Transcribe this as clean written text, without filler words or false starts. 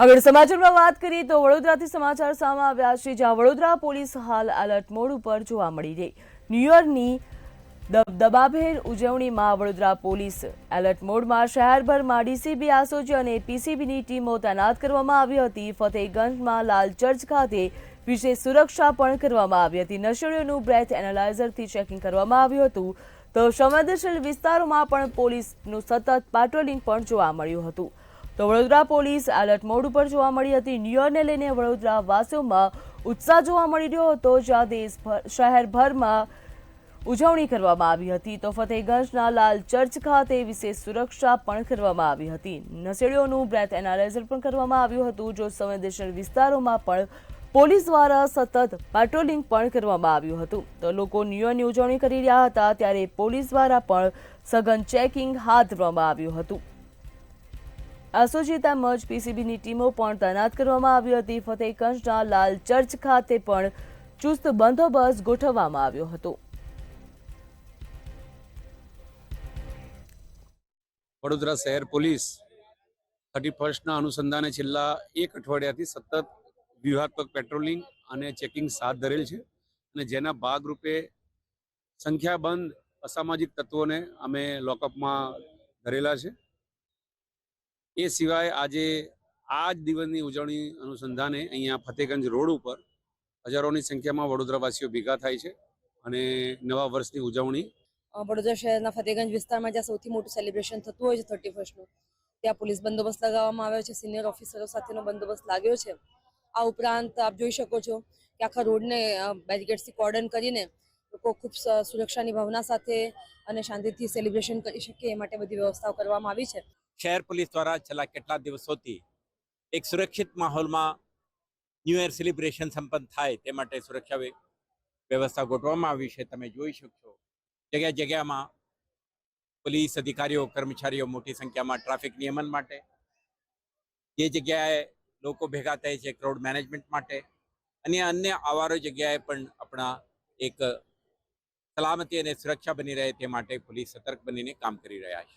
આગળ સમાચારમાં વાત કરીએ તો વડોદરાથી સમાચાર સામે આવ્યા છે, જ્યાં વડોદરા પોલીસ હાલ એલર્ટ મોડ ઉપર જોવા મળી રહી. ન્યૂ યરની દબાભેર ઉજવણીમાં વડોદરા પોલીસ એલર્ટ મોડમાં શહેરભરમાં ડીસીબી, એસઓજી અને પીસીબીની ટીમો તૈનાત કરવામાં આવી હતી. ફતેહગંજમાં લાલ ચર્ચ ખાતે વિશેષ સુરક્ષા પણ કરવામાં આવી હતી. નશેડીઓનું બ્રેથ એનાલાઇઝરથી ચેકિંગ કરવામાં આવ્યું હતું. તો સંવેદનશીલ વિસ્તારોમાં પણ પોલીસનું સતત પેટ્રોલિંગ પણ જોવા મળ્યું હતું. તો વડોદરા પોલીસ એલર્ટ મોડ ઉપર જોવા મળી હતી. ન્યૂ યરને લઈને વડોદરા વાસીઓમાં ઉત્સાહ જોવા મળી રહ્યો હતો, જ્યાં શહેરભરમાં ઉજવણી કરવામાં આવી હતી. તો ફતેહગંજના લાલ ચર્ચ ખાતે વિશેષ સુરક્ષા પણ કરવામાં આવી હતી. નશેડીઓનું બ્રેથ એનાલાઇઝર પણ કરવામાં આવ્યું હતું. જો સંવેદનશીલ વિસ્તારોમાં પણ પોલીસ દ્વારા સતત પેટ્રોલિંગ પણ કરવામાં આવ્યું હતું. તો લોકો ન્યૂ યરની ઉજવણી કરી રહ્યા હતા, ત્યારે પોલીસ દ્વારા પણ સઘન ચેકિંગ હાથ ધરવામાં આવ્યું હતું. એસઓજી તેમજ પીસીબીની ટીમો પણ તૈનાત કરવામાં આવી હતી. ફતેહગંજના લાલ ચર્ચ ખાતે પણ ચુસ્ત બંદોબસ્ત ગોઠવવામાં આવ્યો હતો. વડોદરા શહેર પોલીસ 31ના અનુસંધાને છેલ્લા એક અઠવાડિયાથી સતત વ્યૂહાત્મક પેટ્રોલિંગ અને ચેકિંગ હાથ ધરેલ છે, અને જેના ભાગરૂપે સંખ્યાબંધ અસામાજિક તત્વોને અમે લોકઅપમાં ધરેલા છે. એ સિવાય આજે આ જ દિવસની ઉજવણી અનુસંધાને અહીંયા ફતેહગંજ રોડ ઉપર હજારોની સંખ્યામાં વડોદરાવાસીઓ ભેગા થાય છે અને નવા વર્ષની ઉજવણી વડોદરા શહેરના ફતેહગંજ વિસ્તારમાં જ્યાં સૌથી મોટું સેલિબ્રેશન થતું હોય છે 31નું, ત્યાં પોલીસ બંદોબસ્ત લગાવવામાં આવ્યો છે. સિનિયર ઓફિસરો સાથેનો બંદોબસ્ત લાગ્યો છે. આ ઉપરાંત આપ જોઈ શકો છો કે આખા રોડને બેરિકેડ્સથી કોર્ડન કરીને લોકો ખૂબ સુરક્ષાની ભાવના સાથે અને શાંતિથી સેલિબ્રેશન કરી શકે એ માટે બધી વ્યવસ્થાઓ કરવામાં આવી છે. શહેર પોલીસ દ્વારા છેલ્લા કેટલા દિવસોથી એક સુરક્ષિત માહોલમાં ન્યૂ યર સેલિબ્રેશન સંપન્ન થાય તે માટે સુરક્ષા વ્યવસ્થા ગોઠવવામાં આવી છે. તમે જોઈ શકશો જગ્યા જગ્યામાં પોલીસ અધિકારીઓ, કર્મચારીઓ મોટી સંખ્યામાં ટ્રાફિક નિયમન માટે, જે જગ્યાએ લોકો ભેગા થાય છે ક્રાઉડ મેનેજમેન્ટ માટે, અને અન્ય આવારો જગ્યાએ પણ આપણા એક સલામતી અને સુરક્ષા બની રહે તે માટે પોલીસ સતર્ક બનીને કામ કરી રહ્યા છે.